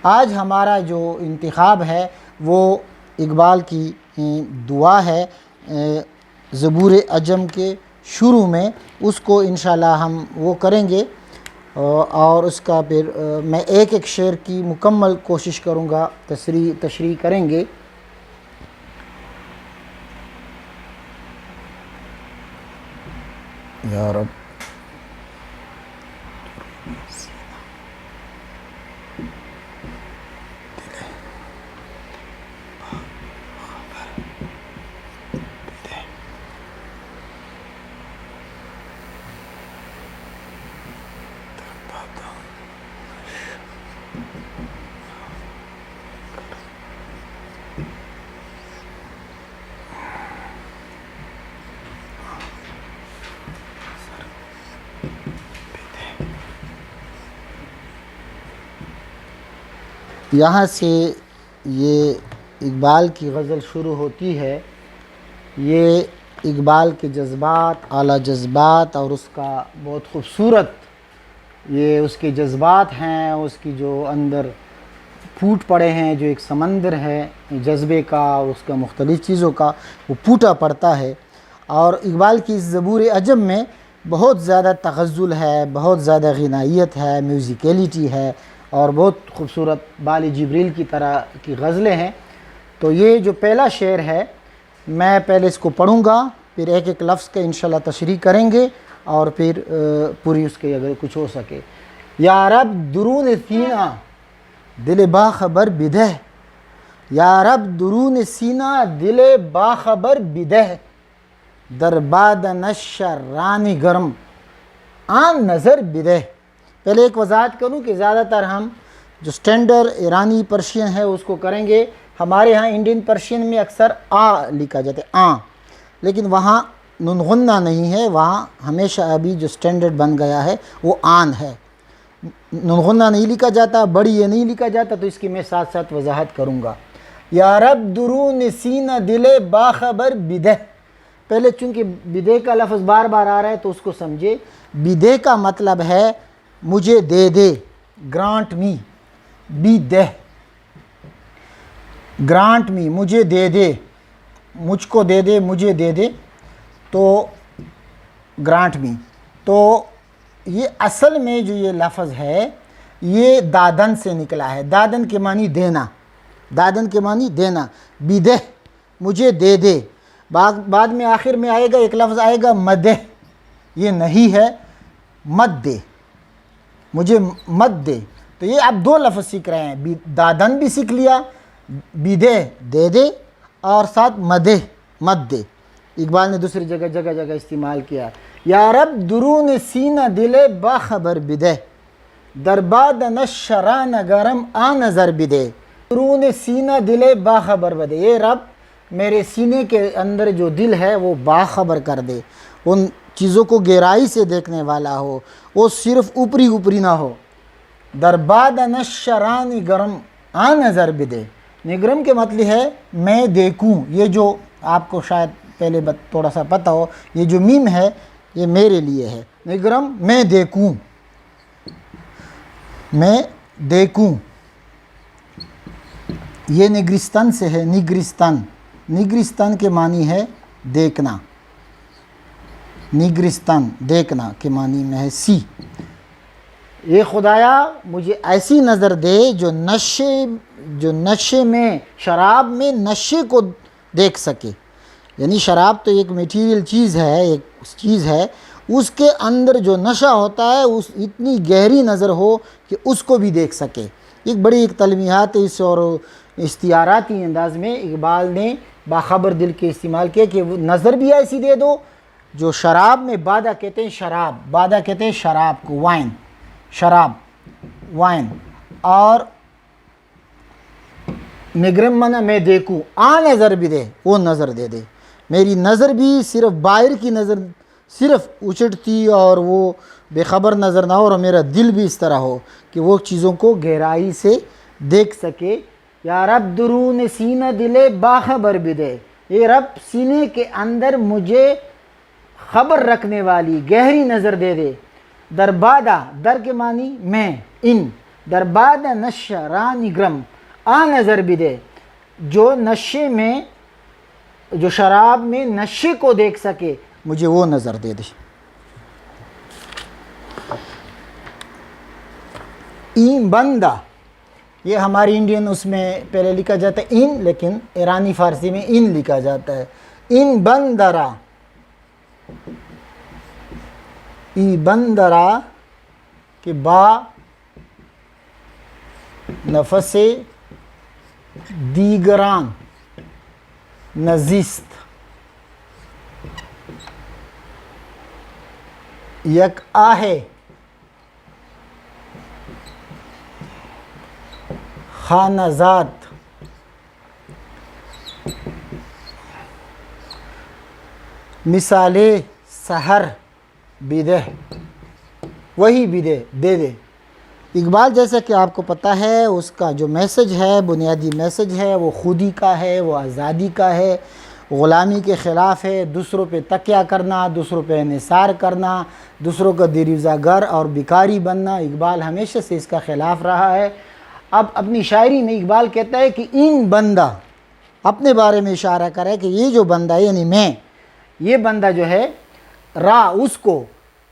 آج ہمارا جو انتخاب ہے وہ اقبال کی دعا ہے زبور عجم کے شروع میں، اس کو انشاءاللہ ہم وہ کریں گے، اور اس کا پھر میں ایک ایک شعر کی مکمل کوشش کروں گا، تشریح کریں گے۔ یا رب یہاں سے یہ اقبال کی غزل شروع ہوتی ہے۔ یہ اقبال کے جذبات، اعلیٰ جذبات، اور اس کا بہت خوبصورت یہ اس کے جذبات ہیں، اس کی جو اندر پھوٹ پڑے ہیں، جو ایک سمندر ہے جذبے کا، اس کا مختلف چیزوں کا، وہ پھوٹا پڑتا ہے۔ اور اقبال کی اس زبور عجم میں بہت زیادہ تغزل ہے، بہت زیادہ غنائیت ہے، میوزیکیلیٹی ہے، اور بہت خوبصورت بال جبریل کی طرح کی غزلیں ہیں۔ تو یہ جو پہلا شعر ہے، میں پہلے اس کو پڑھوں گا، پھر ایک ایک لفظ کا انشاءاللہ تشریح کریں گے، اور پھر پوری اس کے اگر کچھ ہو سکے۔ یا رب درون سینہ دل باخبر بدہ، یا رب درون سینہ دل باخبر بدہ، در باد نشر رانی گرم آن نظر بدہ۔ پہلے ایک وضاحت کروں کہ زیادہ تر ہم جو سٹینڈرڈ ایرانی پرشین ہے اس کو کریں گے۔ ہمارے ہاں انڈین پرشین میں اکثر آ لکھا جاتا ہے، آ، لیکن وہاں نون غنہ نہیں ہے، وہاں ہمیشہ ابھی جو سٹینڈرڈ بن گیا ہے وہ آن ہے، نون غنہ نہیں لکھا جاتا، بڑی یہ نہیں لکھا جاتا، تو اس کی میں ساتھ ساتھ وضاحت کروں گا۔ یا رب درون سینہ دل باخبر بدہ، پہلے چونکہ بدہ کا لفظ بار بار آ رہا ہے تو اس کو سمجھے۔ بدہ کا مطلب ہے مجھے دے دے، گرانٹ می، بی دہ، گرانٹ می، مجھے دے دے، مجھ کو دے دے، مجھے دے دے، تو گرانٹ می۔ تو یہ اصل میں جو یہ لفظ ہے یہ دادن سے نکلا ہے، دادن کے معنی دینا، دادن کے معنی دینا، بدہ مجھے دے دے۔ بعد میں آخر میں آئے گا ایک لفظ آئے گا مدہ، یہ نہیں ہے، مت دے، مجھے مت دے۔ تو یہ آپ دو لفظ سیکھ رہے ہیں، دادن بھی سیکھ لیا، بدہ دے دے، اور ساتھ مدہ مت دے۔ اقبال نے دوسری جگہ استعمال کیا، یا رب درون سینہ دل باخبر بدہ، درباد نشران گرم آ نظر بدہ، درون سینہ دل باخبر بدہ، یہ رب میرے سینے کے اندر جو دل ہے وہ باخبر کر دے، ان چیزوں کو گہرائی سے دیکھنے والا ہو، وہ صرف اوپری نہ ہو۔ درباد نشران گرم آ نظر بدے، نگرم کے مطلب ہے میں دیکھوں، یہ جو آپ کو شاید پہلے تھوڑا سا پتہ ہو، یہ جو میم ہے یہ میرے لیے ہے، نگرم میں دیکھوں، میں دیکھوں، یہ نگرستان سے ہے، نگرستان کے معنی ہے دیکھنا، نگرستان دیکھنا کے معنی میں ہے سی۔ یہ خدایا مجھے ایسی نظر دے جو نشے میں، شراب میں نشے کو دیکھ سکے، یعنی شراب تو ایک میٹیریل چیز ہے، ایک چیز ہے، اس کے اندر جو نشہ ہوتا ہے اس اتنی گہری نظر ہو کہ اس کو بھی دیکھ سکے۔ ایک بڑی ایک تلمیحات اس اور استعاراتی انداز میں اقبال نے باخبر دل کے استعمال کیا کہ وہ نظر بھی ایسی دے دو جو شراب میں، بادہ کہتے ہیں شراب، بادہ کہتے ہیں شراب کو، وائن، شراب، وائن، اور نگرم منا میں دیکھوں، آ نظر بھی دے، وہ نظر دے دے، میری نظر بھی صرف باہر کی نظر صرف اچٹتی اور وہ بے خبر نظر نہ ہو، اور میرا دل بھی اس طرح ہو کہ وہ چیزوں کو گہرائی سے دیکھ سکے۔ یا رب درون سینہ دل باخبر بدے، یہ رب سینے کے اندر مجھے خبر رکھنے والی گہری نظر دے دے۔ دربادہ، در کے معنی میں، ان، در بعد نشہ رانی گرم آ نظر بدے، جو نشے میں، جو شراب میں نشے کو دیکھ سکے مجھے وہ نظر دے دے۔ این بندہ، یہ ہماری انڈین اس میں پہلے لکھا جاتا ہے ان، لیکن ایرانی فارسی میں ان لکھا جاتا ہے۔ ان بندرا، ای بندرا کہ با نفس دیگران نزیست، یک آہ خانہ ذات مثال سحر بدہ، وہی بدے دے دے۔ اقبال جیسا کہ آپ کو پتہ ہے اس کا جو میسج ہے، بنیادی میسج ہے، وہ خودی کا ہے، وہ آزادی کا ہے، غلامی کے خلاف ہے، دوسروں پہ تکیہ کرنا، دوسروں پہ انحصار کرنا، دوسروں کا دریوزہ گر اور بیکاری بننا۔ اقبال ہمیشہ سے اس کا خلاف رہا ہے۔ اب اپنی شاعری میں اقبال کہتا ہے کہ ان بندہ، اپنے بارے میں اشارہ کرے کہ یہ جو بندہ یعنی میں، یہ بندہ جو ہے را اس کو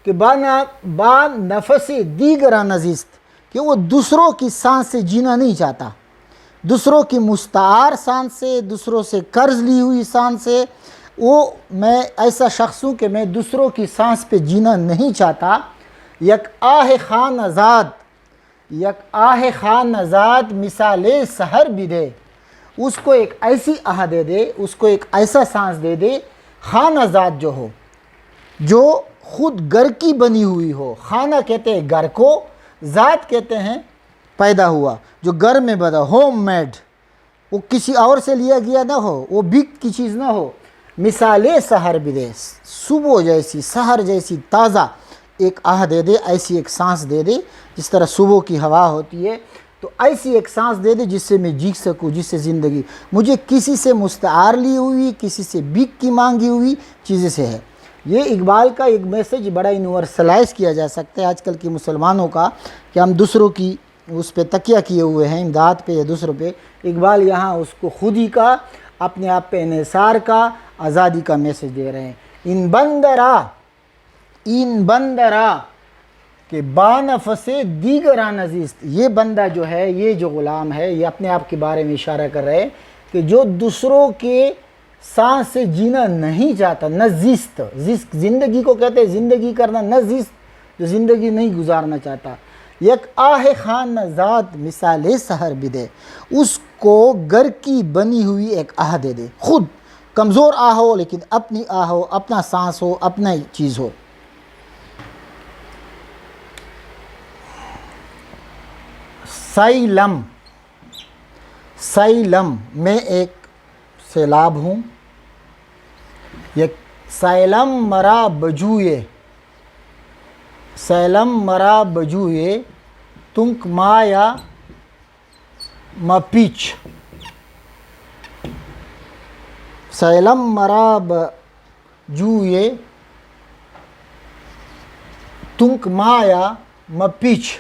کہ با نفس دیگرا نزیست، کہ وہ دوسروں کی سانس سے جینا نہیں چاہتا، دوسروں کی مستعار سانس سے، دوسروں سے قرض لی ہوئی سانس سے، وہ میں ایسا شخص ہوں کہ میں دوسروں کی سانس پہ جینا نہیں چاہتا۔ یک آہ خان آزاد، یک آہ خان آزاد مثال سحر بھی دے، اس کو ایک ایسی آہ دے دے، اس کو ایک ایسا سانس دے دے، خان آزاد جو ہو، جو خود گھر کی بنی ہوئی ہو۔ خانہ کہتے ہیں گھر کو، ذات کہتے ہیں پیدا ہوا، جو گھر میں بنا، ہوم میڈ، وہ کسی اور سے لیا گیا نہ ہو، وہ بک کی چیز نہ ہو۔ مثال سحر بھی دے، صبح جیسی، سحر جیسی تازہ ایک آہ دے دے، ایسی ایک سانس دے دے، جس طرح صبح کی ہوا ہوتی ہے، تو ایسی ایک سانس دے دے جس سے میں جی سکوں، جس سے زندگی مجھے کسی سے مستعار لی ہوئی، کسی سے بک کی مانگی ہوئی چیزیں سے ہے۔ یہ اقبال کا ایک میسج بڑا یونیورسلائز کیا جا سکتا ہے آج کل کے مسلمانوں کا، کہ ہم دوسروں کی اس پہ تکیہ کیے ہوئے ہیں، امداد پہ یا دوسروں پہ۔ اقبال یہاں اس کو خودی کا، اپنے آپ پہ انحصار کا، آزادی کا میسج دے رہے ہیں۔ ان بندرا کہ با نفس دیگرا نزیست، یہ بندہ جو ہے، یہ جو غلام ہے، یہ اپنے آپ کے بارے میں اشارہ کر رہے ہیں کہ جو دوسروں کے سانس سے جینا نہیں چاہتا، نزیست، زندگی کو کہتے ہیں زندگی کرنا، نزیست جو زندگی نہیں گزارنا چاہتا۔ یک آہ خان ذات مثال سحر بھی دے، اس کو گھر کی بنی ہوئی ایک آہ دے دے، خود کمزور آہ ہو لیکن اپنی آہ ہو، اپنا سانس ہو، اپنا چیز ہو۔ سیلم، سیلم میں ایک سیلاب ہوں، یک سیلم مرا بجوئے، سیلم مرا بجوئے تنک مایا مپیچ، سیلم مرا بجوئے تنک مایا مپیچ،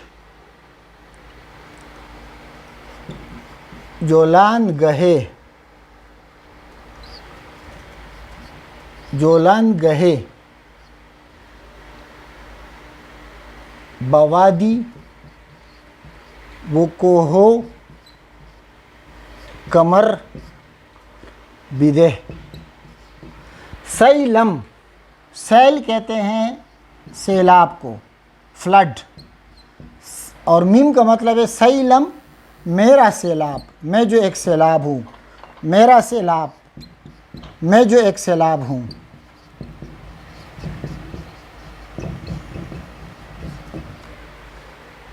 جولان گہے، جولان گہے بوادی وہ کوہو کمر بدہ۔ سیلم، سیل کہتے ہیں سیلاب کو، فلڈ، اور میم کا مطلب ہے سیلم میرا سیلاب، میں جو ایک سیلاب ہوں، میرا سیلاب، میں جو ایک سیلاب ہوں۔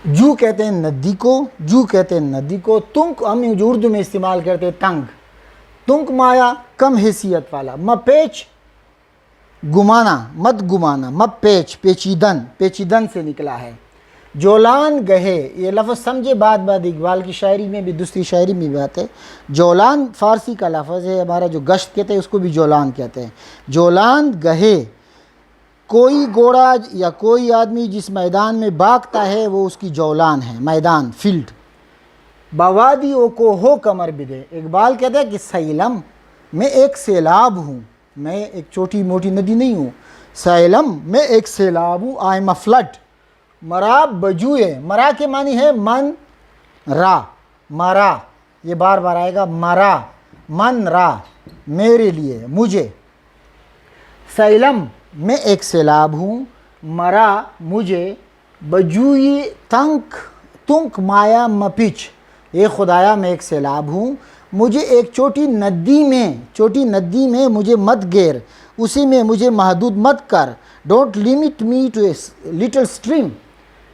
جو کہتے ہیں ندی کو، جو کہتے ہیں ندی کو، تنک ہم جو اردو میں استعمال کرتے ہیں تنگ، تنک مایا کم حیثیت والا، مپیچ گمانا، مت گمانا، مپیچ پیچیدن، پیچیدن سے نکلا ہے۔ جولان گہے، یہ لفظ سمجھے بعد اقبال کی شاعری میں بھی، دوسری شاعری میں بھی آتے ہیں۔ جولان فارسی کا لفظ ہے، ہمارا جو گشت کہتے ہیں اس کو بھی جولان کہتے ہیں۔ جولان گہے کوئی گھوڑا یا کوئی آدمی جس میدان میں بھاگتا ہے وہ اس کی جولان ہے، میدان، فیلڈ۔ بوادیوں کو ہو کمر بدے، اقبال کہتا ہے کہ سیلم، میں ایک سیلاب ہوں، میں ایک چھوٹی موٹی ندی نہیں ہوں، سیلم میں ایک سیلاب ہوں، آئی ایم اے فلڈ، مرا بجوئے، مرا کے معنی ہے من را، مرا، یہ بار بار آئے گا، مرا، من را، میرے لیے، مجھے، سیلم میں ایک سیلاب ہوں، مرا مجھے، بجوئی تنک مایا مپچ، اے خدایا میں ایک سیلاب ہوں، مجھے ایک چھوٹی ندی میں مجھے مت گیر، اسی میں مجھے محدود مت کر، don't limit me to a little stream,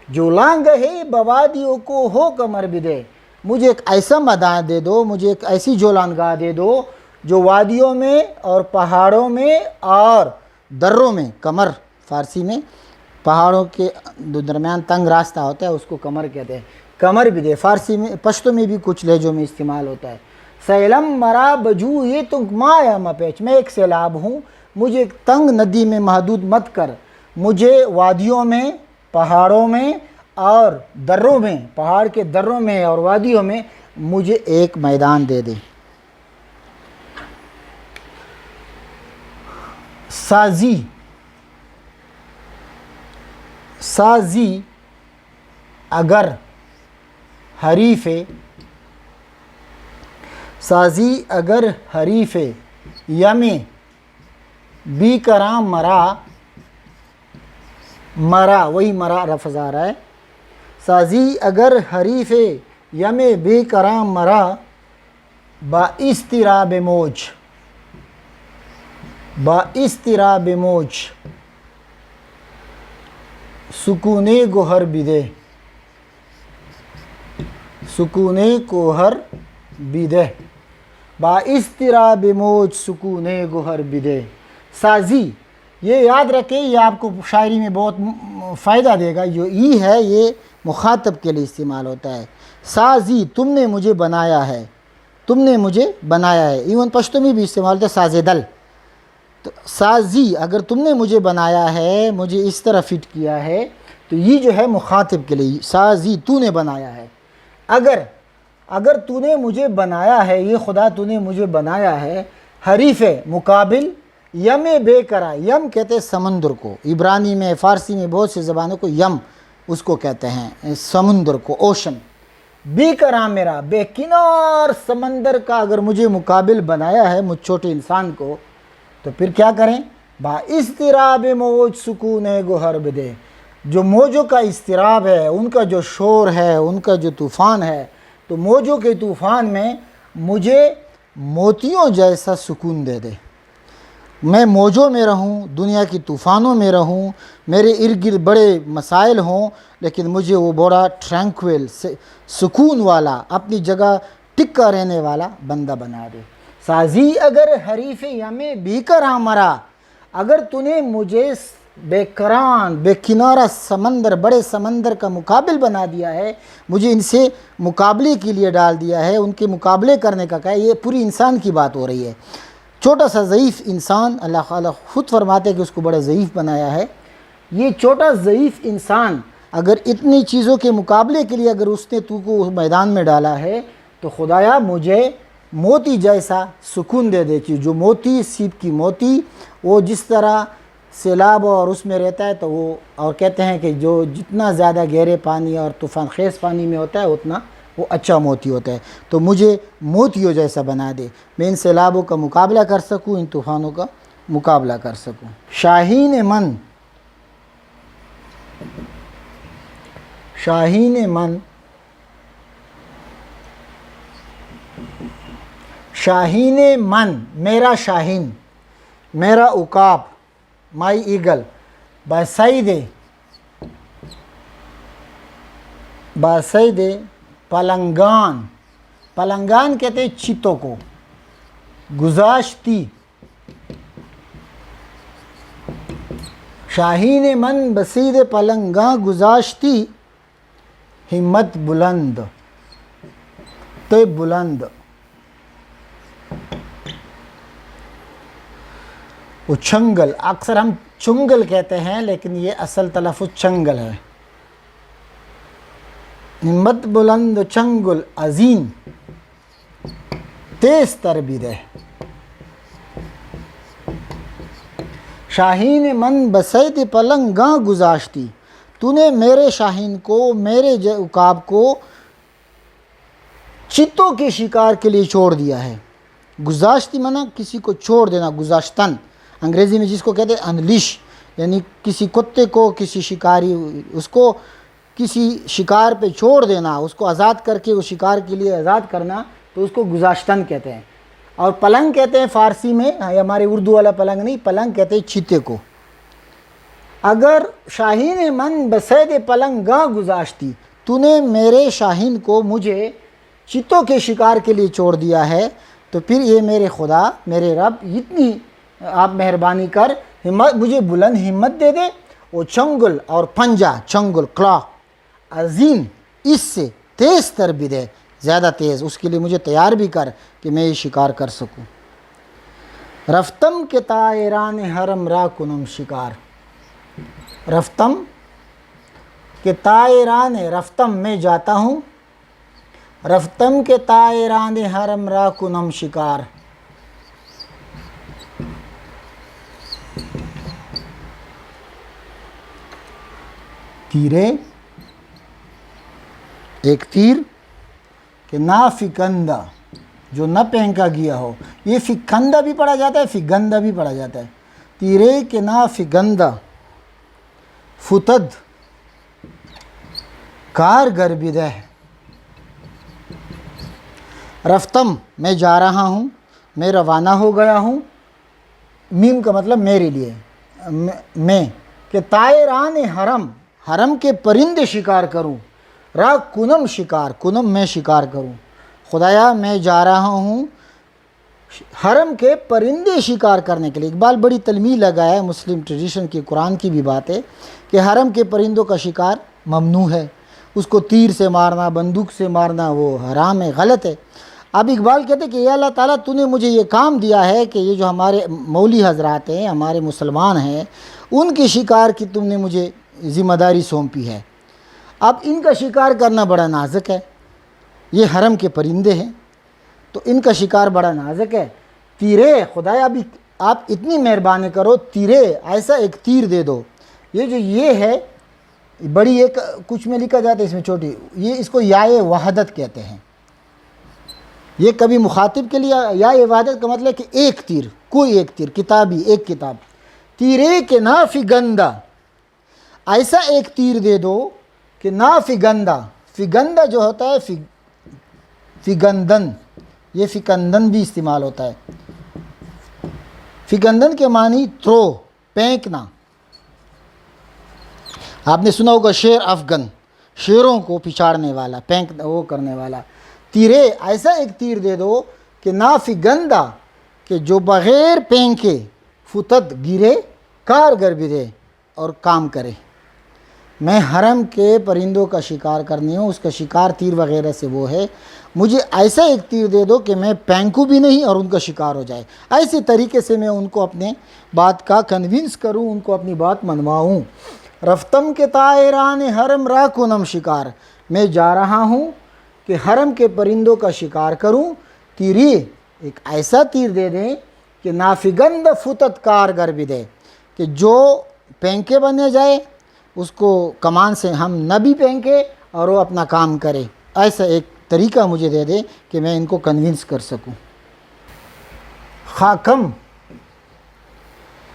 جو لانگ ہے بوادیوں کو ہو کمر بدے، مجھے ایک ایسا میدان دے دو، مجھے ایک ایسی جولانگاہ دے دو جو وادیوں میں اور پہاڑوں میں اور دروں میں، کمر فارسی میں پہاڑوں کے درمیان تنگ راستہ ہوتا ہے اس کو کمر کہتے ہیں، کمر بھی دے، فارسی میں، پشتو میں بھی کچھ لہجوں میں استعمال ہوتا ہے، سیلم مرا بجو یہ تنگ مایا مپیچ، میں ایک سیلاب ہوں، مجھے ایک تنگ ندی میں محدود مت کر، مجھے وادیوں میں، پہاڑوں میں اور دروں میں، پہاڑ کے دروں میں اور وادیوں میں مجھے ایک میدان دے دے۔ سازی اگر حریف یم بی کرام مرا، وہی مرا لفظ آ رہا ہے، سازی اگر حریف یم بے کرام مرا، با اضطراب موج سکون گوہر بیدے، با اضطراب موج سکون گوہر بیدے۔ سازی، یہ یاد رکھیں، یہ آپ کو شاعری میں بہت فائدہ دے گا، جو ای ہے یہ مخاطب کے لیے استعمال ہوتا ہے، سازی تم نے مجھے بنایا ہے، ایون پشتو میں بھی استعمال ہوتا ہے، سازے دل، تو سازی اگر تم نے مجھے بنایا ہے، مجھے اس طرح فٹ کیا ہے، تو یہ جو ہے مخاطب کے لیے، سازی تو نے بنایا ہے، اگر تو نے مجھے بنایا ہے، یہ خدا تو نے مجھے بنایا ہے، حریف مقابل، یم بے کرا، یم کہتے ہیں سمندر کو، عبرانی میں، فارسی میں بہت سی زبانوں کو یم اس کو کہتے ہیں، سمندر کو، اوشن، بے کرا میرا، بے کنار سمندر کا اگر مجھے مقابل بنایا ہے، مجھ چھوٹے انسان کو، تو پھر کیا کریں؟ با اضطراب موج سکون گوہر بدے، جو موجوں کا اضطراب ہے، ان کا جو شور ہے، ان کا جو طوفان ہے، تو موجوں کے طوفان میں مجھے موتیوں جیسا سکون دے دے، میں موجوں میں رہوں، دنیا کی طوفانوں میں رہوں، میرے ارد گرد بڑے مسائل ہوں، لیکن مجھے وہ بڑا ٹرینکویل، سکون والا، اپنی جگہ ٹکا رہنے والا بندہ بنا دے۔ سازی اگر حریف یمیں بھی کرا مرا، اگر تو نے مجھے بے کران، بے کنارہ سمندر، بڑے سمندر کا مقابل بنا دیا ہے، مجھے ان سے مقابلے کے لیے ڈال دیا ہے، ان کے مقابلے کرنے کا کہا ہے، یہ پوری انسان کی بات ہو رہی ہے، چھوٹا سا ضعیف انسان، اللہ تعالیٰ خود فرماتے ہیں کہ اس کو بڑا ضعیف بنایا ہے، یہ چھوٹا ضعیف انسان اگر اتنی چیزوں کے مقابلے کے لیے اگر اس نے تو کو میدان میں ڈالا ہے، تو خدایا مجھے موتی جیسا سکون دے دے، کہ جو موتی، سیپ کی موتی، وہ جس طرح سیلاب اور اس میں رہتا ہے، تو وہ، اور کہتے ہیں کہ جو جتنا زیادہ گہرے پانی اور طوفان خیز پانی میں ہوتا ہے اتنا وہ اچھا موتی ہوتا ہے، تو مجھے موتیوں جیسا بنا دے، میں ان سیلابوں کا مقابلہ کر سکوں، ان طوفانوں کا مقابلہ کر سکوں۔ شاہین من، میرا شاہین، میرا عقاب، مائی ایگل، باسید پلنگان کہتے ہیں چیتوں کو، گزاشتی، شاہین من بسید پلنگاں گزاشتی، ہمت بلند، تے بلند، اچھنگل، اکثر ہم چنگل کہتے ہیں، لیکن یہ اصل تلفظ چنگل ہے۔ ہمت بلند و چنگل عظیم تیز تر بدہ، شاہین من بصید پلنگاں گذاشتی، تو نے میرے شاہین کو، میرے عقاب کو چتوں کے شکار کے لیے چھوڑ دیا ہے۔ گذاشتی منع کسی کو چھوڑ دینا، گذاشتن انگریزی میں جس کو کہتے ہیں انلیش، یعنی کسی کتے کو، کسی شکاری اس کو کسی شکار پہ چھوڑ دینا، اس کو آزاد کر کے اس شکار کے لیے آزاد کرنا، تو اس کو گذاشتن کہتے ہیں۔ اور پلنگ کہتے ہیں فارسی میں، ہمارے اردو والا پلنگ نہیں، پلنگ کہتے ہیں چیتے کو۔ اگر شاہین من بصید پلنگاں گذاشتی، تو نے میرے شاہین کو، مجھے چیتوں کے شکار کے لیے چھوڑ دیا ہے، تو پھر یہ میرے خدا، میرے رب، اتنی آپ مہربانی کر مجھے بلند ہمت دے دے، وہ چنگل اور پنجہ، چنگل کلا عظیم، اس سے تیز تر بھی دے، زیادہ تیز، اس کے لیے مجھے تیار بھی کر کہ میں یہ شکار کر سکوں۔ رفتم کے طائران حرم را کنم شکار، رفتم کہ طائران، رفتم میں جاتا ہوں، رفتم کے طائران حرم را کنم شکار، تیرے ایک تیر کہ نہ فکندہ، جو نہ پھینکا گیا ہو، یہ فکندہ بھی پڑھا جاتا ہے، فگندہ بھی پڑھا جاتا ہے، تیرے کہ نہ فگندہ فتد کارگر بدہ، رفتم میں جا رہا ہوں، میں روانہ ہو گیا ہوں، میم کا مطلب میرے لیے، میں کہ طائران حرم، حرم کے پرندے شکار کروں، را کنم شکار، کنم میں شکار کروں، خدایا میں جا رہا ہوں حرم کے پرندے شکار کرنے کے لیے۔ اقبال بڑی تلمیح لگایا ہے، مسلم ٹریڈیشن کی، قرآن کی بھی بات ہے کہ حرم کے پرندوں کا شکار ممنوع ہے، اس کو تیر سے مارنا، بندوق سے مارنا وہ حرام ہے، غلط ہے۔ اب اقبال کہتے ہیں کہ یا اللہ تعالیٰ تو نے مجھے یہ کام دیا ہے کہ یہ جو ہمارے مولوی حضرات ہیں، ہمارے مسلمان ہیں، ان کے شکار کی تم نے مجھے ذمہ داری سونپی ہے۔ اب ان کا شکار کرنا بڑا نازک ہے، یہ حرم کے پرندے ہیں تو ان کا شکار بڑا نازک ہے۔ تیرے خدایا ابھی آپ اتنی مہربانی کرو، تیرے ایسا ایک تیر دے دو، یہ جو یہ ہے بڑی، ایک کچھ میں لکھا جاتا ہے اس میں چھوٹی، یہ اس کو یائے وحدت کہتے ہیں، یہ کبھی مخاطب کے لیے یائے وحدت کا مطلب ہے کہ ایک تیر، کوئی ایک تیر، کتابی ایک کتاب، تیرے کے نا فگندہ، ایسا ایک تیر دے دو کہ نا فگندہ، فگندہ جو ہوتا ہے فگندن، یہ فکندن بھی استعمال ہوتا ہے، فگندن کے معنی تھرو، پھینکنا۔ آپ نے سنا ہوگا شیر افغن، شیروں کو پچھاڑنے والا، پھینک وہ کرنے والا۔ تیرے ایسا ایک تیر دے دو کہ نا فگندہ، کہ جو بغیر پھینکے، فتد گرے، کارگر بدے اور کام کرے۔ میں حرم کے پرندوں کا شکار کرنی ہوں، اس کا شکار تیر وغیرہ سے وہ ہے، مجھے ایسا ایک تیر دے دو کہ میں پھینکوں بھی نہیں اور ان کا شکار ہو جائے، ایسے طریقے سے میں ان کو اپنے بات کا کنونس کروں، ان کو اپنی بات منواؤں۔ رفتم کے طائران حرم را کنم شکار، میں جا رہا ہوں کہ حرم کے پرندوں کا شکار کروں، تیری ایک ایسا تیر دے دیں کہ نافگند فتت کارگر بھی دے، کہ جو پھینکے بنے جائے، اس کو کمان سے ہم نہ بھی پھینکے اور وہ اپنا کام کرے، ایسا ایک طریقہ مجھے دے دے کہ میں ان کو کنونس کر سکوں۔ خاکم،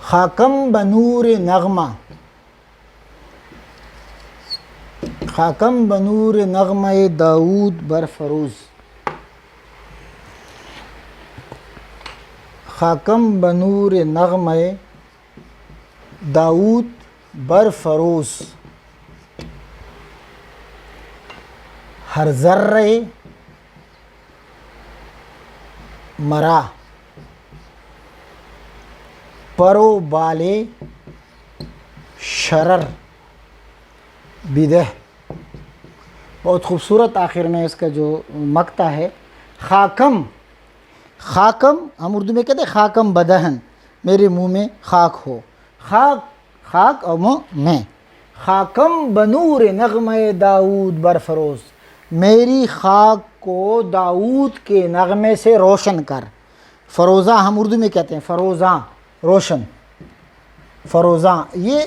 خاکم بنور نغمہ، خاکم بنور نغمہ داود برفروز، خاکم بنور نغمہ داود برفروز، ہر ذرے مرا پرو بالے شرر بدہ۔ بہت خوبصورت آخر میں اس کا جو مقطع ہے، خاکم، خاکم ہم اردو میں کہتے ہیں خاکم بدہن، میرے منہ میں خاک ہو، خاک خاک اور میں. خاکم بنور نغمہ داؤد برفروز، میری خاک کو داؤد کے نغمے سے روشن کر. فروزاں ہم اردو میں کہتے ہیں فروزاں، روشن. فروزاں یہ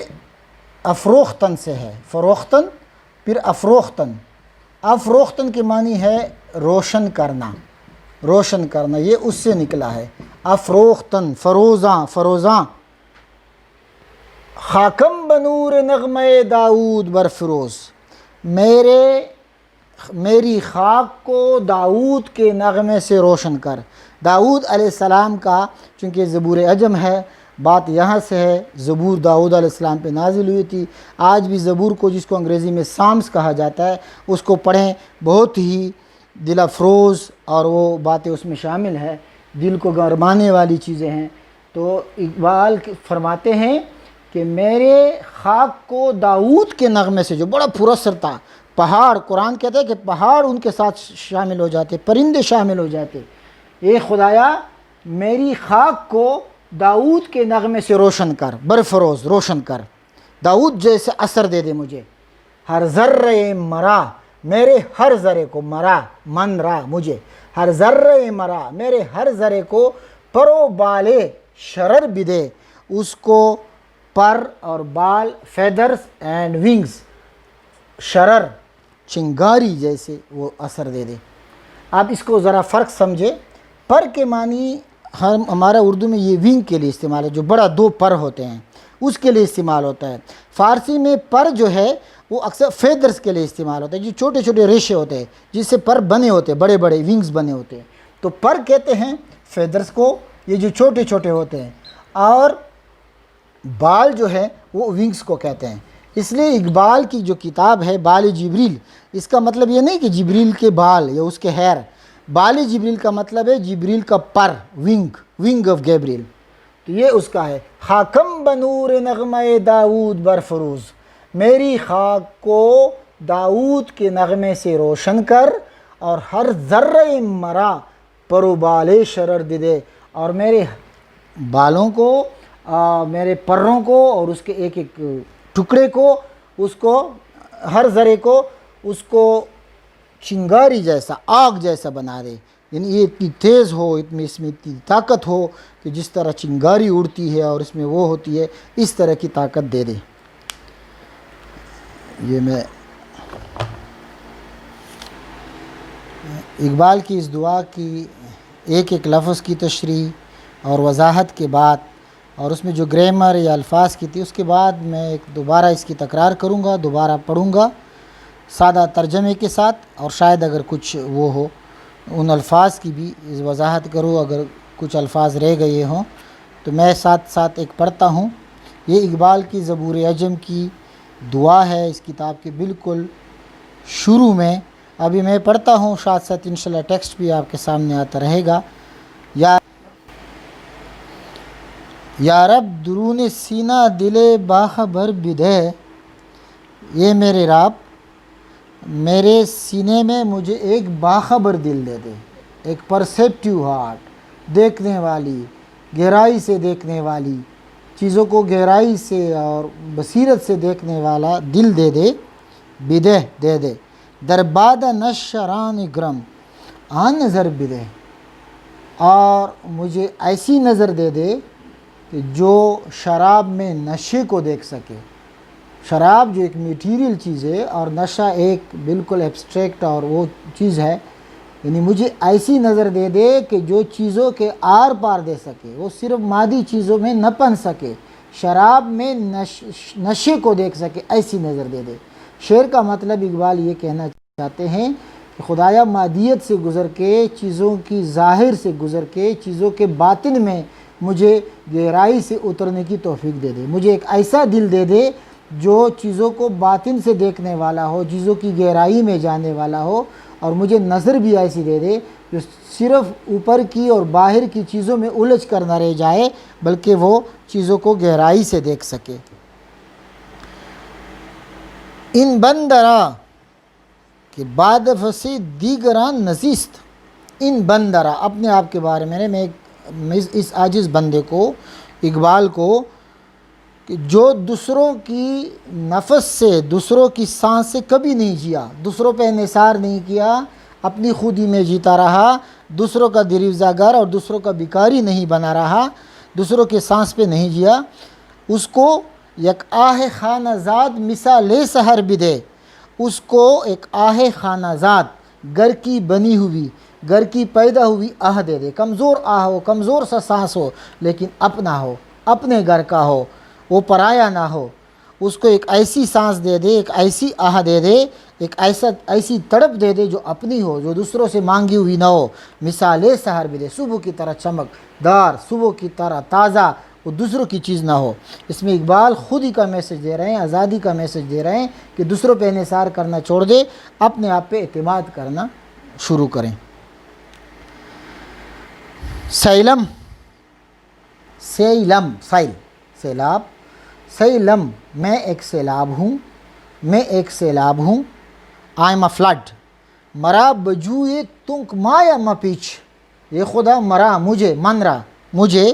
افروختن سے ہے، فروختن پھر افروختن. افروختن کے معنی ہے روشن کرنا، روشن کرنا، یہ اس سے نکلا ہے. افروختن، فروزاں، فروزاں. خاکم بنور نغمہ داؤد برفروز، میری خاک کو داؤد کے نغمے سے روشن کر. داؤد علیہ السلام کا چونکہ زبور عجم ہے، بات یہاں سے ہے. زبور داؤد علیہ السلام پہ نازل ہوئی تھی. آج بھی زبور کو، جس کو انگریزی میں سامس کہا جاتا ہے، اس کو پڑھیں، بہت ہی دل افروز اور وہ باتیں اس میں شامل ہے، دل کو گرمانے والی چیزیں ہیں. تو اقبال فرماتے ہیں کہ میرے خاک کو داؤد کے نغمے سے، جو بڑا پراسر تھا. پہاڑ، قرآن کہتا ہے کہ پہاڑ ان کے ساتھ شامل ہو جاتے، پرندے شامل ہو جاتے. اے خدایا میری خاک کو داؤد کے نغمے سے روشن کر، برفروز، روشن کر. داؤد جیسے اثر دے دے مجھے. ہر ذرے مرا، میرے ہر ذرے کو، مرا من را مجھے، ہر ذرے مرا، میرے ہر ذرے کو پرو بالے شرر بھی دے. اس کو پر اور بال، فیدرز اینڈ ونگز، شرر چنگاری جیسے وہ اثر دے دے. آپ اس کو ذرا فرق سمجھے. پر کے معنی ہمارا اردو میں یہ ونگ کے لیے استعمال ہے، جو بڑا دو پر ہوتے ہیں اس کے لیے استعمال ہوتا ہے. فارسی میں پر جو ہے وہ اکثر فیدرز کے لیے استعمال ہوتا ہے، جو چھوٹے چھوٹے ریشے ہوتے ہیں جس سے پر بنے ہوتے ہیں، بڑے بڑے ونگز بنے ہوتے ہیں. تو پر کہتے ہیں فیدرز کو، یہ جو چھوٹے چھوٹے ہوتے ہیں، اور بال جو ہے وہ ونگز کو کہتے ہیں. اس لیے اقبال کی جو کتاب ہے بال جبریل، اس کا مطلب یہ نہیں کہ جبریل کے بال یا اس کے ہیر. بال جبریل کا مطلب ہے جبریل کا پر، ونگ آف گیبریل. تو یہ اس کا ہے. خاکم بنور نغمہ داؤد برفروز، میری خاک کو داؤد کے نغمے سے روشن کر، اور ہر ذرہ مرا پرو بالے شرر دے. اور میرے بالوں کو، میرے پروں کو، اور اس کے ایک ایک ٹکڑے کو، اس کو، ہر ذرے کو، اس کو چنگاری جیسا، آگ جیسا بنا دے. یعنی یہ اتنی تیز ہو، اس میں اتنی طاقت ہو کہ جس طرح چنگاری اڑتی ہے اور اس میں وہ ہوتی ہے، اس طرح کی طاقت دے دے. یہ میں اقبال کی اس دعا کی ایک ایک لفظ کی تشریح اور وضاحت کے بعد، اور اس میں جو گرامر یا الفاظ کی تھی، اس کے بعد میں دوبارہ اس کی تکرار کروں گا، دوبارہ پڑھوں گا سادہ ترجمے کے ساتھ، اور شاید اگر کچھ وہ ہو ان الفاظ کی بھی وضاحت کروں. اگر کچھ الفاظ رہ گئے ہوں تو میں ساتھ ساتھ ایک پڑھتا ہوں. یہ اقبال کی زبور عجم کی دعا ہے اس کتاب کے بالکل شروع میں. ابھی میں پڑھتا ہوں، ساتھ ساتھ انشاءاللہ ٹیکسٹ بھی آپ کے سامنے آتا رہے گا. یا رب درون سینہ دل باخبر بدے، یہ میرے رب میرے سینے میں مجھے ایک باخبر دل دے دے، ایک پرسیپٹیو ہارٹ، دیکھنے والی، گہرائی سے دیکھنے والی، چیزوں کو گہرائی سے اور بصیرت سے دیکھنے والا دل دے دے. بدے دے دے، درباد نشران گرم آن نظر بدے، اور مجھے ایسی نظر دے دے کہ جو شراب میں نشے کو دیکھ سکے. شراب جو ایک میٹیریل چیز ہے اور نشہ ایک بالکل ایبسٹریکٹ اور وہ چیز ہے، یعنی مجھے ایسی نظر دے دے کہ جو چیزوں کے آر پار دے سکے، وہ صرف مادی چیزوں میں نہ پن سکے، شراب میں نشے کو دیکھ سکے، ایسی نظر دے دے. شعر کا مطلب اقبال یہ کہنا چاہتے ہیں کہ خدایا مادیت سے گزر کے، چیزوں کی ظاہر سے گزر کے، چیزوں کے باطن میں مجھے گہرائی سے اترنے کی توفیق دے دے. مجھے ایک ایسا دل دے دے جو چیزوں کو باطن سے دیکھنے والا ہو، چیزوں کی گہرائی میں جانے والا ہو، اور مجھے نظر بھی ایسی دے دے جو صرف اوپر کی اور باہر کی چیزوں میں الجھ کر نہ رہ جائے، بلکہ وہ چیزوں کو گہرائی سے دیکھ سکے. ان بندرا کہ بعد فسی دیگران نزیست، ان بندرا اپنے آپ کے بارے میں اس عاجز بندے کو، اقبال کو کہ جو دوسروں کی نفس سے، دوسروں کی سانس سے کبھی نہیں جیا، دوسروں پہ انحصار نہیں کیا، اپنی خودی میں جیتا رہا، دوسروں کا دریوزہ گر اور دوسروں کا بیکاری نہیں بنا رہا، دوسروں کے سانس پہ نہیں جیا، اس کو یک آہ خانہ زاد مثال سحر بدے، اس کو ایک آہ خانہ زاد، گھر کی بنی ہوئی، گھر کی پیدا ہوئی آہ دے دے، کمزور آہ ہو، کمزور سا سانس ہو، لیکن اپنا ہو، اپنے گھر کا ہو، وہ پرایا نہ ہو، اس کو ایک ایسی سانس دے دے، ایک ایسی آہ دے دے، ایک ایسی تڑپ دے دے جو اپنی ہو، جو دوسروں سے مانگی ہوئی نہ ہو، مثال سحر بھی دے، صبح کی طرح چمک دار، صبح کی طرح تازہ، وہ دوسروں کی چیز نہ ہو۔ اس میں اقبال خود ہی کا میسج دے رہے ہیں، آزادی کا میسج دے رہے ہیں کہ دوسروں پہ انحصار کرنا چھوڑ دے، اپنے آپ پہ اعتماد کرنا شروع کریں۔ سیلم، سیلم، سیل، سیلاب، سیلم، میں ایک سیلاب ہوں، میں ایک سیلاب ہوں، آئی ایم اے فلڈ، مرا بجوئے تنک مایا مپیچ، یہ خدا مرا، مجھے، من رہا، مجھے،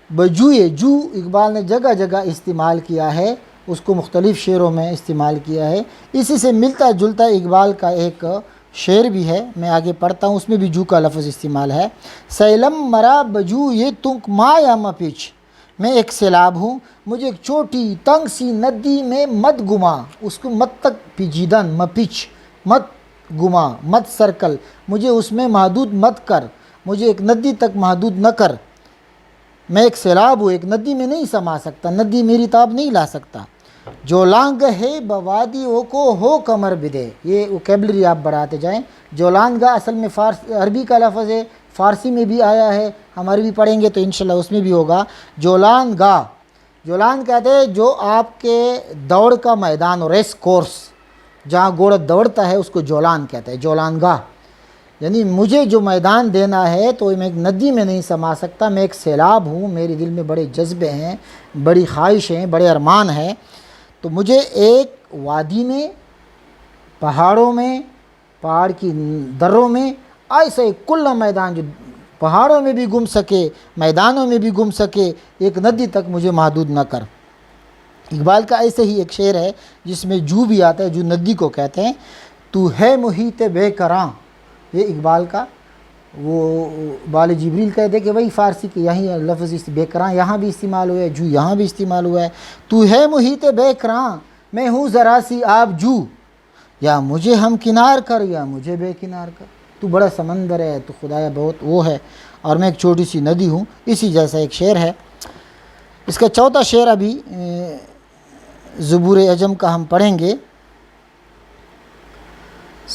بجوئے، جو اقبال نے جگہ جگہ استعمال کیا ہے، اس کو مختلف شعروں میں استعمال کیا ہے۔ اسی سے ملتا جلتا اقبال کا ایک شعر بھی ہے، میں آگے پڑھتا ہوں، اس میں بھی جو کا لفظ استعمال ہے۔ سیلم مرا بجوئے تنک مایا مپیچ، میں ایک سیلاب ہوں، مجھے ایک چھوٹی تنگ سی ندی میں مت گما، اس کو مت تک پیچیدن، مپیچ، مت گما، مت سرکل، مجھے اس میں محدود مت کر، مجھے ایک ندی تک محدود نہ کر، میں ایک سیلاب ہوں، ایک ندی میں نہیں سما سکتا، ندی میری تاب نہیں لا سکتا۔ جو لانگ ہے بوادیوں کو ہو کمر بدے، یہ ووکیبلری آپ بڑھاتے جائیں۔ جولانگا اصل میں عربی کا لفظ ہے، فارسی میں بھی آیا ہے، ہم عربی پڑھیں گے تو انشاءاللہ اس میں بھی ہوگا۔ جولانگا، جولان کہتے ہیں جو آپ کے دوڑ کا میدان ہو، ریس کورس، جہاں گھوڑا دوڑتا ہے اس کو جولان کہتے ہیں، جولانگا، یعنی مجھے جو میدان دینا ہے تو میں ایک ندی میں نہیں سما سکتا، میں ایک سیلاب ہوں، میرے دل میں بڑے جذبے ہیں، بڑی خواہشیں ہیں، بڑے ارمان ہیں، تو مجھے ایک وادی میں، پہاڑوں میں، پہاڑ کی دروں میں، ایسا ایک کھلا میدان جو پہاڑوں میں بھی گم سکے، میدانوں میں بھی گم سکے، ایک ندی تک مجھے محدود نہ کر۔ اقبال کا ایسے ہی ایک شعر ہے جس میں جو بھی آتا ہے، جو ندی کو کہتے ہیں، تو ہے محیط بے کراں، یہ اقبال کا، وہ بال جبریل کہتے کہ وہی فارسی کے یہیں لفظ بے کراں یہاں بھی استعمال ہوا ہے، جو یہاں بھی استعمال ہوا ہے۔ تو ہے محیط بے کراں، میں ہوں ذرا سی آب جو، یا مجھے ہم کنار کر یا مجھے بے کنار کر، تو بڑا سمندر ہے، تو خدایا بہت وہ ہے، اور میں ایک چھوٹی سی ندی ہوں، اسی جیسا ایک شعر ہے۔ اس کا چوتھا شعر ابھی زبور عجم کا ہم پڑھیں گے۔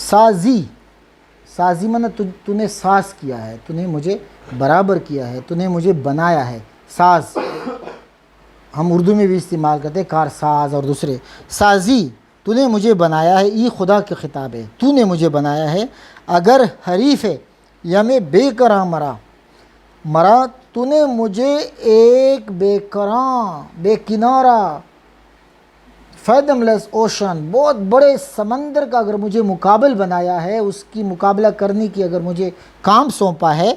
سازی، سازی مانا تو نے ساز کیا ہے، تو نے مجھے برابر کیا ہے، تو نے مجھے بنایا ہے۔ ساز ہم اردو میں بھی استعمال کرتے ہیں، کار ساز اور دوسرے۔ سازی، تو نے مجھے بنایا ہے، یہ خدا کے خطاب ہے، تو نے مجھے بنایا ہے، اگر حریف ہے یا میں بے کراں مرا، مرا تو نے مجھے ایک بے کراں، بے کنارہ، فیدم لیس اوشن، بہت بڑے سمندر کا اگر مجھے مقابل بنایا ہے، اس کی مقابلہ کرنے کی اگر مجھے کام سونپا ہے،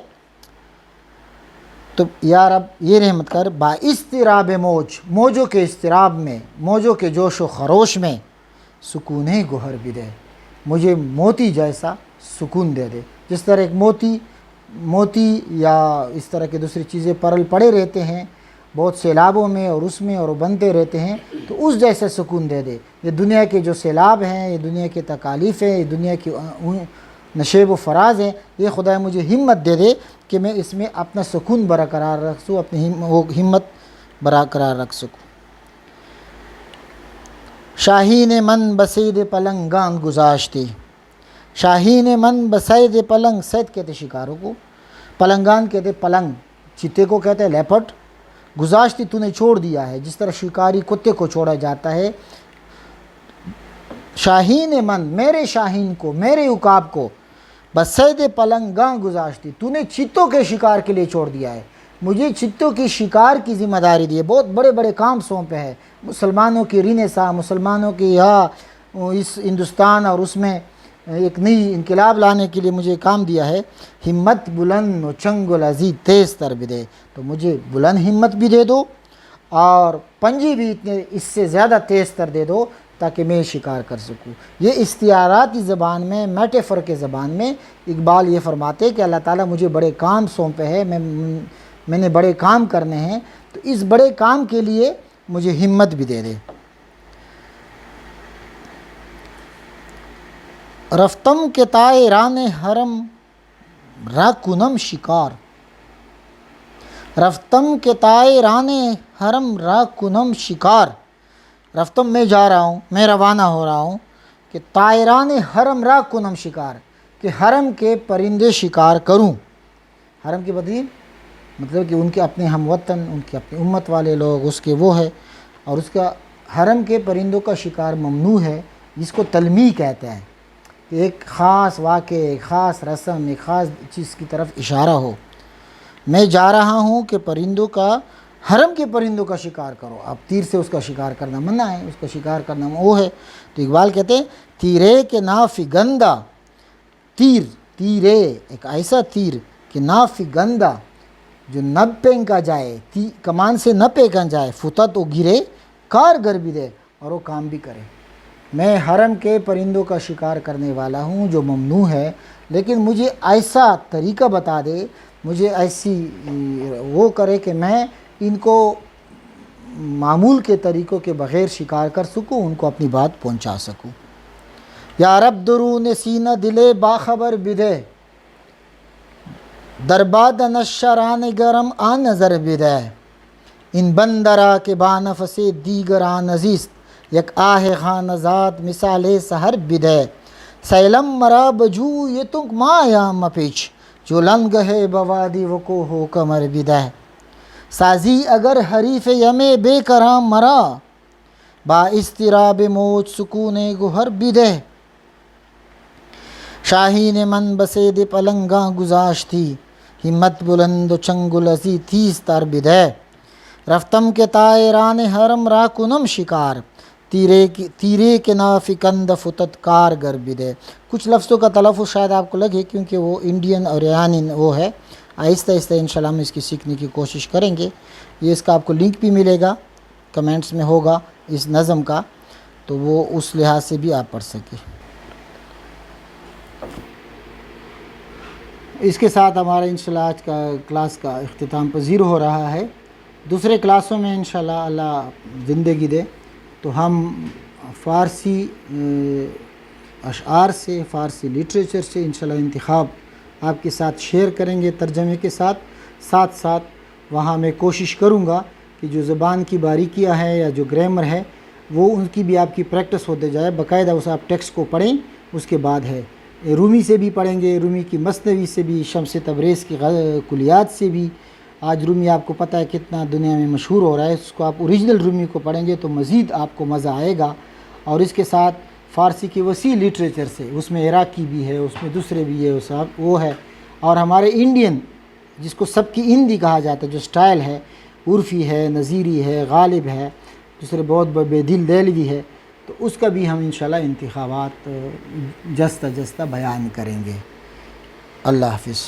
تو یا رب یہ رحمت کر، با اضطراب موج، موجوں کے اضطراب میں، موجوں کے جوش و خروش میں، سکون گوہر بھی دے، مجھے موتی جیسا سکون دے دے۔ جس طرح ایک موتی یا اس طرح کی دوسری چیزیں پرل پڑے رہتے ہیں بہت سیلابوں میں اور اس میں، اور وہ بنتے رہتے ہیں، تو اس جیسے سکون دے دے۔ یہ دنیا کے جو سیلاب ہیں، یہ دنیا کے تکالیف ہیں، یہ دنیا کی نشیب و فراز ہیں، یہ خدا مجھے ہمت دے دے کہ میں اس میں اپنا سکون برقرار رکھ سکوں، اپنی وہ ہمت برقرار رکھ سکوں۔ شاہین من بسید پلنگان گذاشتی، شاہین من بسید پلنگ، سید کہتے شکاروں کو، پلنگان کہتے پلنگ، چیتے کو کہتے لیپٹ، گزاشتی تو نے چھوڑ دیا ہے، جس طرح شکاری کتے کو چھوڑا جاتا ہے۔ شاہین من، میرے شاہین کو، میرے عقاب کو، بسید پلنگاں گزاشتی، تو نے چتوں کے شکار کے لیے چھوڑ دیا ہے، مجھے چتوں کی شکار کی ذمہ داری دی ہے، بہت بڑے بڑے کام سونپے ہیں، مسلمانوں کی رینیساں، مسلمانوں کی یہاں اس ہندوستان اور اس میں ایک نئی انقلاب لانے کے لیے مجھے کام دیا ہے۔ ہمت بلند و چنگ و لذیذ تیز تر بھی دے، تو مجھے بلند ہمت بھی دے دو اور پنجے بھی اتنے اس سے زیادہ تیز تر دے دو تاکہ میں شکار کر سکوں۔ یہ استعاراتی زبان میں، میٹافر کے زبان میں اقبال یہ فرماتے کہ اللہ تعالیٰ مجھے بڑے کام سونپے ہیں، میں نے بڑے کام کرنے ہیں، تو اس بڑے کام کے لیے مجھے ہمت بھی دے دے۔ رفتم کے طائران حرم را کنم شکار، رفتم کے طائران حرم را کنم شکار، رفتم میں جا رہا ہوں، میں روانہ ہو رہا ہوں کہ طائران حرم را کنم شکار، کہ حرم کے پرندے شکار کروں۔ حرم کے بدیل مطلب کہ ان کے اپنے ہم وطن، ان کے اپنی امت والے لوگ اس کے وہ ہے، اور اس کا حرم کے پرندوں کا شکار ممنوع ہے، جس کو تلمیح کہتے ہیں کہ ایک خاص واقعے، ایک خاص رسم، ایک خاص چیز کی طرف اشارہ ہو۔ میں جا رہا ہوں کہ پرندوں کا، حرم کے پرندوں کا شکار کرو۔ اب تیر سے اس کا شکار کرنا منع ہے، اس کا شکار کرنا وہ ہے۔ تو اقبال کہتے ہیں تیرے کے نافگندہ، تیرے ایک ایسا تیر کہ نافگندہ جو نہ پھینکا جائے، کمان سے نہ پھینکا جائے، فتت و گرے کارگر بھی دے، اور وہ کام بھی کرے۔ میں حرم کے پرندوں کا شکار کرنے والا ہوں جو ممنوع ہے، لیکن مجھے ایسا طریقہ بتا دے، مجھے ایسی وہ کرے کہ میں ان کو معمول کے طریقوں کے بغیر شکار کر سکوں، ان کو اپنی بات پہنچا سکوں۔ یا رب درون سینہ دلے باخبر بدے، درباد نشران گرم آن نظر بدے، ان بندرا کے بانف سے دیگر آن عزیز، یک آہ خان ذات مثال سحر بدے، سیلم مرا بجو یہ تنک مایا مپیچ، جو لنگ ہے بوادی وکو ہو کمر بدے، سازی اگر حریف یم بے کرام مرا، با استراب موج سکون گہر بدے، شاہین من بسید پلنگاں گزاشتی، ہمت بلند و چنگل ازی تیز تر بدے، رفتم کے طائران حرم را کنم شکار، تیرے کے نافکند فتت کارگر بدے۔ کچھ لفظوں کا تلفظ شاید آپ کو لگے کیونکہ وہ انڈین اور ایرانی وہ ہے، آہستہ آہستہ انشاءاللہ ہم اس کی سیکھنے کی کوشش کریں گے۔ یہ اس کا آپ کو لنک بھی ملے گا، کمنٹس میں ہوگا اس نظم کا، تو وہ اس لحاظ سے بھی آپ پڑھ سکیں۔ اس کے ساتھ ہمارا انشاءاللہ آج کا کلاس کا اختتام پذیر ہو رہا ہے۔ دوسرے کلاسوں میں انشاءاللہ اللہ زندگی دے تو ہم فارسی اشعار سے، فارسی لٹریچر سے انشاءاللہ انتخاب آپ کے ساتھ شیئر کریں گے ترجمے کے ساتھ ساتھ وہاں میں کوشش کروں گا کہ جو زبان کی باریکیاں ہیں یا جو گرامر ہے وہ ان کی بھی آپ کی پریکٹس ہوتے جائے، باقاعدہ اس آپ ٹیکسٹ کو پڑھیں۔ اس کے بعد ہے رومی سے بھی پڑھیں گے، رومی کی مثنوی سے بھی، شمس تبریز کی کلیات سے بھی۔ آج رومی آپ کو پتہ ہے کتنا دنیا میں مشہور ہو رہا ہے، اس کو آپ اوریجنل رومی کو پڑھیں گے تو مزید آپ کو مزہ آئے گا۔ اور اس کے ساتھ فارسی کی وسیع لٹریچر سے، اس میں عراقی بھی ہے، اس میں دوسرے بھی ہے، وہ ہے، اور ہمارے انڈین جس کو سب کی ہندی کہا جاتا ہے جو سٹائل ہے، عرفی ہے، نظیری ہے، غالب ہے، دوسرے بہت بے دل دہلوی ہے، تو اس کا بھی ہم انشاءاللہ انتخابات جستہ بیان کریں گے۔ اللہ حافظ۔